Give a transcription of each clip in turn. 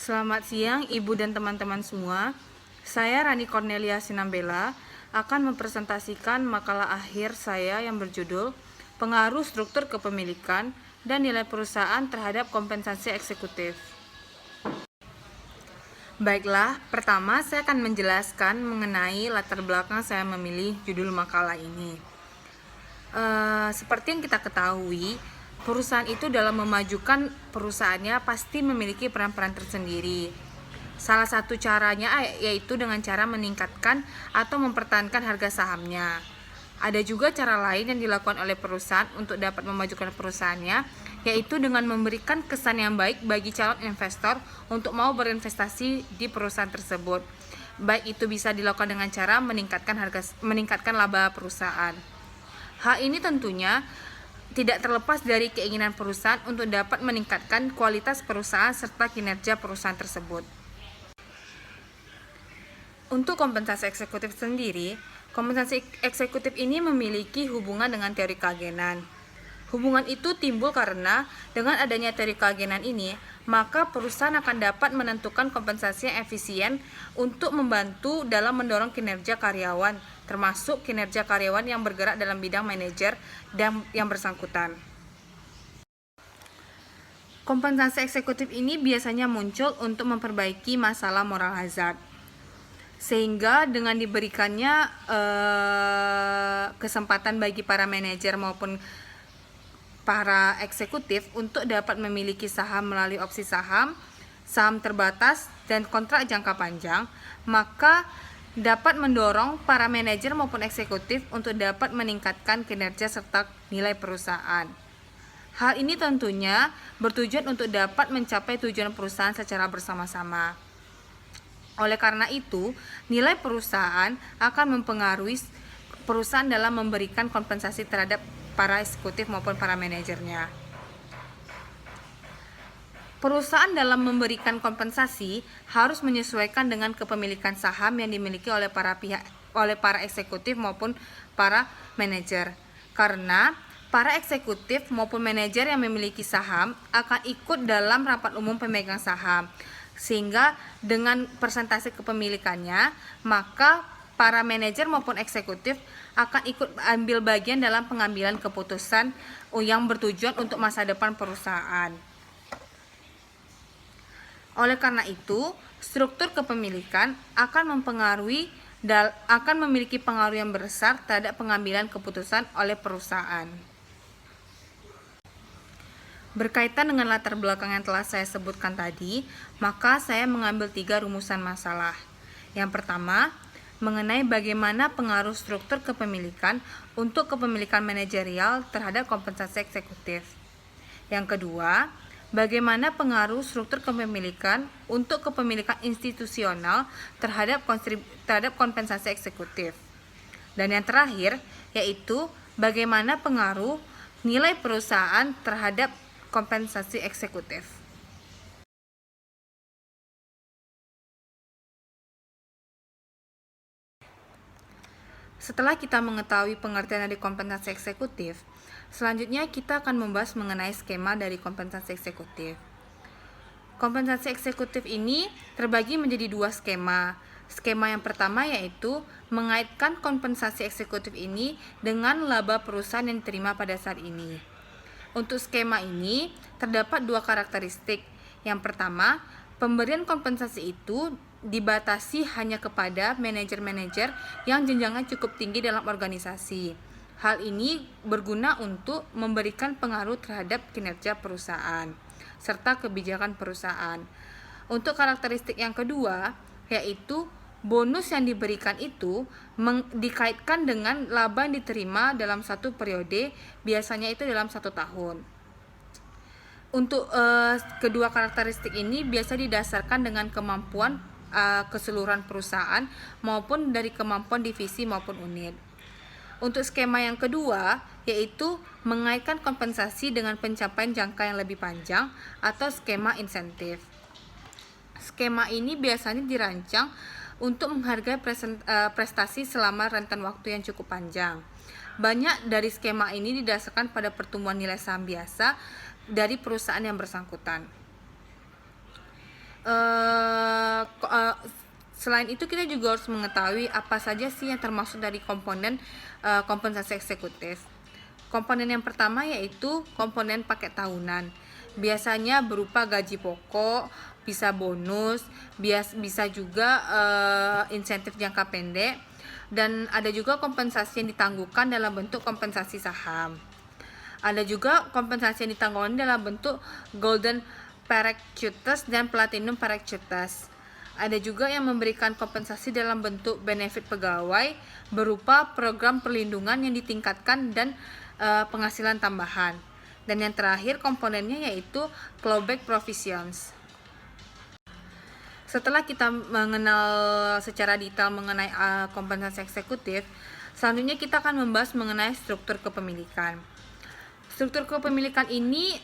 Selamat siang Ibu dan teman-teman semua. Saya Rani Cornelia Sinambela akan mempresentasikan makalah akhir saya yang berjudul Pengaruh Struktur Kepemilikan dan Nilai Perusahaan Terhadap Kompensasi Eksekutif. Baiklah, pertama saya akan menjelaskan mengenai latar belakang saya memilih judul makalah ini. Seperti yang kita ketahui, perusahaan itu dalam memajukan perusahaannya pasti memiliki peran-peran tersendiri. Salah satu caranya yaitu dengan cara meningkatkan atau mempertahankan harga sahamnya. Ada juga cara lain yang dilakukan oleh perusahaan untuk dapat memajukan perusahaannya, yaitu dengan memberikan kesan yang baik bagi calon investor untuk mau berinvestasi di perusahaan tersebut. Baik itu bisa dilakukan dengan cara meningkatkan laba perusahaan. Hal ini tentunya tidak terlepas dari keinginan perusahaan untuk dapat meningkatkan kualitas perusahaan serta kinerja perusahaan tersebut. Untuk kompensasi eksekutif sendiri, kompensasi eksekutif ini memiliki hubungan dengan teori keagenan. Hubungan itu timbul karena dengan adanya teori keagenan ini, maka perusahaan akan dapat menentukan kompensasi yang efisien untuk membantu dalam mendorong kinerja karyawan, termasuk kinerja karyawan yang bergerak dalam bidang manajer dan yang bersangkutan. Kompensasi eksekutif ini biasanya muncul untuk memperbaiki masalah moral hazard. Sehingga dengan diberikannya kesempatan bagi para manajer maupun para eksekutif untuk dapat memiliki saham melalui opsi saham, saham terbatas, dan kontrak jangka panjang, maka dapat mendorong para manajer maupun eksekutif untuk dapat meningkatkan kinerja serta nilai perusahaan. Hal ini tentunya bertujuan untuk dapat mencapai tujuan perusahaan secara bersama-sama. Oleh karena itu, nilai perusahaan akan mempengaruhi perusahaan dalam memberikan kompensasi terhadap para eksekutif maupun para manajernya. Perusahaan dalam memberikan kompensasi harus menyesuaikan dengan kepemilikan saham yang dimiliki oleh para eksekutif maupun para manajer. Karena para eksekutif maupun manajer yang memiliki saham akan ikut dalam rapat umum pemegang saham. Sehingga dengan persentase kepemilikannya, maka para manajer maupun eksekutif akan ikut ambil bagian dalam pengambilan keputusan yang bertujuan untuk masa depan perusahaan. Oleh karena itu, struktur kepemilikan akan memiliki pengaruh yang besar terhadap pengambilan keputusan oleh perusahaan. Berkaitan dengan latar belakang yang telah saya sebutkan tadi, maka saya mengambil 3 rumusan masalah. Yang pertama, mengenai bagaimana pengaruh struktur kepemilikan untuk kepemilikan manajerial terhadap kompensasi eksekutif. Yang kedua, bagaimana pengaruh struktur kepemilikan untuk kepemilikan institusional terhadap kompensasi eksekutif. Dan yang terakhir, yaitu bagaimana pengaruh nilai perusahaan terhadap kompensasi eksekutif. Setelah kita mengetahui pengertian dari kompensasi eksekutif, selanjutnya kita akan membahas mengenai skema dari kompensasi eksekutif. Kompensasi eksekutif ini terbagi menjadi 2 skema. Skema yang pertama yaitu mengaitkan kompensasi eksekutif ini dengan laba perusahaan yang diterima pada saat ini. Untuk skema ini terdapat 2 karakteristik. Yang pertama, pemberian kompensasi itu dibatasi hanya kepada manajer-manajer yang jenjangnya cukup tinggi dalam organisasi. Hal ini berguna untuk memberikan pengaruh terhadap kinerja perusahaan serta kebijakan perusahaan. Untuk karakteristik yang kedua, yaitu bonus yang diberikan itu dikaitkan dengan laba yang diterima dalam satu periode, biasanya itu dalam 1 tahun. Untuk kedua karakteristik ini biasa didasarkan dengan kemampuan keseluruhan perusahaan maupun dari kemampuan divisi maupun unit. Untuk skema yang kedua, yaitu mengaitkan kompensasi dengan pencapaian jangka yang lebih panjang atau skema insentif. Skema ini biasanya dirancang untuk menghargai prestasi selama rentan waktu yang cukup panjang. Banyak dari skema ini didasarkan pada pertumbuhan nilai saham biasa dari perusahaan yang bersangkutan. Selain itu kita juga harus mengetahui apa saja sih yang termasuk dari komponen kompensasi eksekutif. Komponen yang pertama yaitu komponen paket tahunan. Biasanya berupa gaji pokok, bisa bonus, bisa juga insentif jangka pendek, dan ada juga kompensasi yang ditangguhkan dalam bentuk kompensasi saham. Ada juga kompensasi yang ditangguhkan dalam bentuk golden parachutes dan platinum parachutes. Ada juga yang memberikan kompensasi dalam bentuk benefit pegawai berupa program perlindungan yang ditingkatkan dan penghasilan tambahan. Dan yang terakhir komponennya yaitu clawback provisions. Setelah kita mengenal secara detail mengenai kompensasi eksekutif, selanjutnya kita akan membahas mengenai struktur kepemilikan. Struktur kepemilikan ini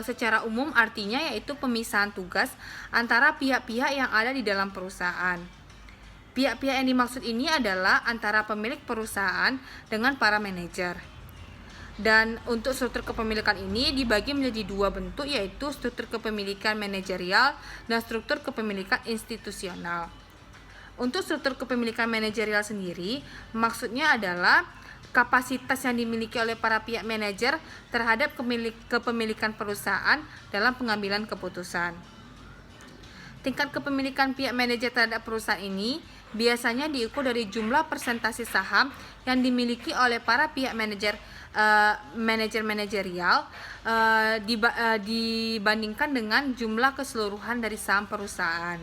secara umum artinya yaitu pemisahan tugas antara pihak-pihak yang ada di dalam perusahaan. Pihak-pihak yang dimaksud ini adalah antara pemilik perusahaan dengan para manajer. Dan untuk struktur kepemilikan ini dibagi menjadi dua bentuk, yaitu struktur kepemilikan manajerial dan struktur kepemilikan institusional. Untuk struktur kepemilikan manajerial sendiri, maksudnya adalah kapasitas yang dimiliki oleh para pihak manajer terhadap kepemilikan perusahaan dalam pengambilan keputusan. Tingkat kepemilikan pihak manajer terhadap perusahaan ini biasanya diukur dari jumlah persentase saham yang dimiliki oleh para pihak manajerial dibandingkan dengan jumlah keseluruhan dari saham perusahaan.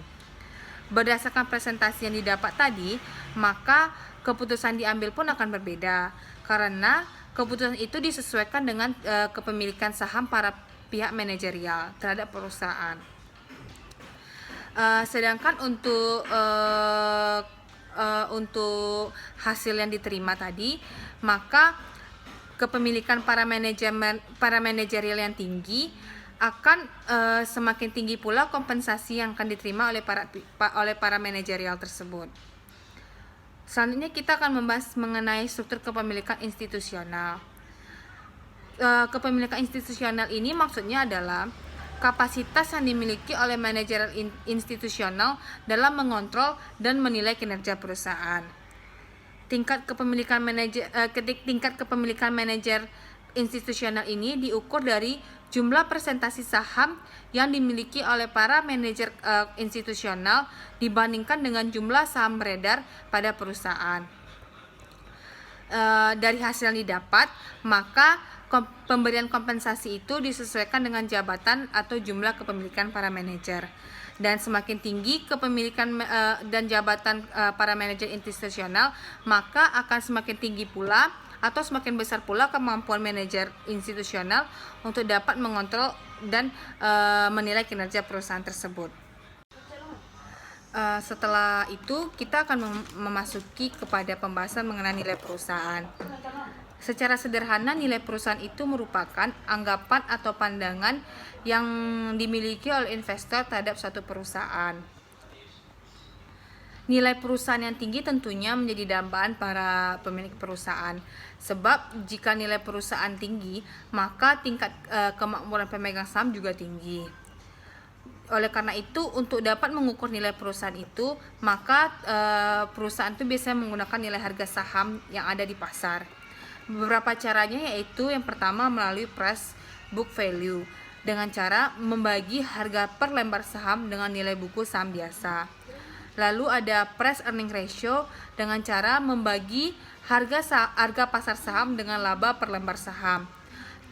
Berdasarkan presentasi yang didapat tadi, maka keputusan diambil pun akan berbeda karena keputusan itu disesuaikan dengan kepemilikan saham para pihak manajerial terhadap perusahaan. Sedangkan untuk hasil yang diterima tadi, maka kepemilikan para manajerial yang tinggi akan semakin tinggi pula kompensasi yang akan diterima oleh para manajerial tersebut. Selanjutnya kita akan membahas mengenai struktur kepemilikan institusional. Kepemilikan institusional ini maksudnya adalah kapasitas yang dimiliki oleh manajer institusional dalam mengontrol dan menilai kinerja perusahaan. Tingkat kepemilikan manajer institusional ini diukur dari jumlah persentase saham yang dimiliki oleh para manajer institusional dibandingkan dengan jumlah saham beredar pada perusahaan. Dari hasil yang didapat, maka pemberian kompensasi itu disesuaikan dengan jabatan atau jumlah kepemilikan para manajer. Dan semakin tinggi kepemilikan dan jabatan para manajer institusional, maka akan semakin tinggi pula atau semakin besar pula kemampuan manajer institusional untuk dapat mengontrol dan menilai kinerja perusahaan tersebut. Setelah itu kita akan memasuki kepada pembahasan mengenai nilai perusahaan. Secara sederhana, nilai perusahaan itu merupakan anggapan atau pandangan yang dimiliki oleh investor terhadap suatu perusahaan. Nilai perusahaan yang tinggi tentunya menjadi dambaan para pemilik perusahaan. Sebab jika nilai perusahaan tinggi, maka tingkat kemakmuran pemegang saham juga tinggi. Oleh karena itu, untuk dapat mengukur nilai perusahaan itu, maka perusahaan itu biasanya menggunakan nilai harga saham yang ada di pasar. Beberapa caranya yaitu yang pertama melalui price book value dengan cara membagi harga per lembar saham dengan nilai buku saham biasa. Lalu ada price earning ratio dengan cara membagi harga pasar saham dengan laba per lembar saham.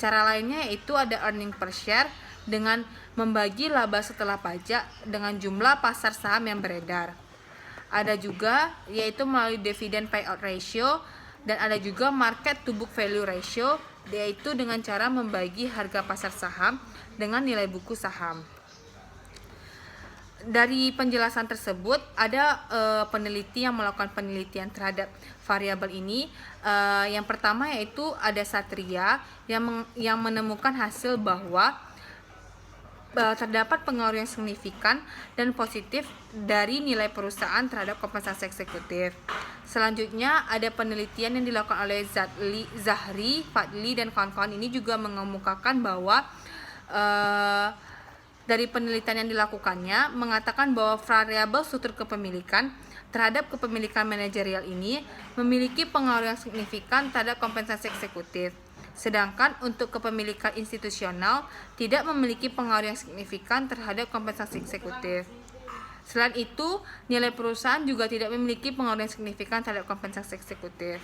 Cara lainnya yaitu ada earning per share dengan membagi laba setelah pajak dengan jumlah pasar saham yang beredar. Ada juga yaitu melalui dividend payout ratio, dan ada juga market to book value ratio, yaitu dengan cara membagi harga pasar saham dengan nilai buku saham. Dari penjelasan tersebut, ada peneliti yang melakukan penelitian terhadap variabel ini. Yang pertama yaitu ada Satria yang menemukan hasil bahwa terdapat pengaruh yang signifikan dan positif dari nilai perusahaan terhadap kompensasi eksekutif. Selanjutnya ada penelitian yang dilakukan oleh Zahri, Fadli, dan kawan-kawan ini juga mengemukakan bahwa dari penelitian yang dilakukannya mengatakan bahwa variabel struktur kepemilikan terhadap kepemilikan manajerial ini memiliki pengaruh yang signifikan terhadap kompensasi eksekutif. Sedangkan untuk kepemilikan institusional tidak memiliki pengaruh yang signifikan terhadap kompensasi eksekutif. Selain itu, nilai perusahaan juga tidak memiliki pengaruh yang signifikan terhadap kompensasi eksekutif.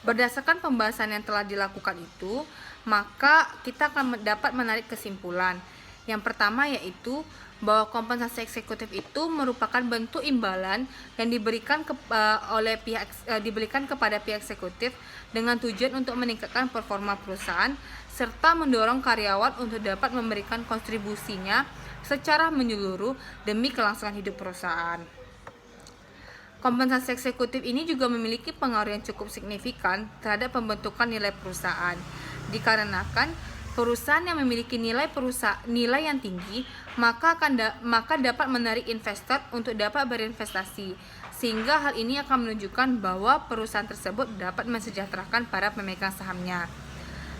Berdasarkan pembahasan yang telah dilakukan itu, maka kita akan dapat menarik kesimpulan. Yang pertama yaitu bahwa kompensasi eksekutif itu merupakan bentuk imbalan yang diberikan kepada pihak eksekutif dengan tujuan untuk meningkatkan performa perusahaan serta mendorong karyawan untuk dapat memberikan kontribusinya secara menyeluruh demi kelangsungan hidup perusahaan. Kompensasi eksekutif ini juga memiliki pengaruh yang cukup signifikan terhadap pembentukan nilai perusahaan, dikarenakan perusahaan yang memiliki nilai yang tinggi maka dapat menarik investor untuk dapat berinvestasi, sehingga hal ini akan menunjukkan bahwa perusahaan tersebut dapat mensejahterakan para pemegang sahamnya.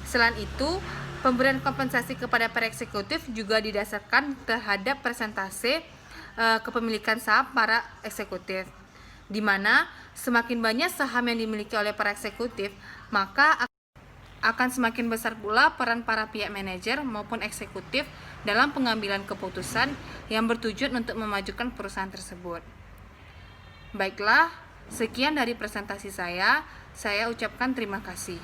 Selain itu, pemberian kompensasi kepada para eksekutif juga didasarkan terhadap persentase kepemilikan saham para eksekutif, di mana semakin banyak saham yang dimiliki oleh para eksekutif, maka akan semakin besar pula peran para pihak manajer maupun eksekutif dalam pengambilan keputusan yang bertujuan untuk memajukan perusahaan tersebut. Baiklah, sekian dari presentasi saya ucapkan terima kasih.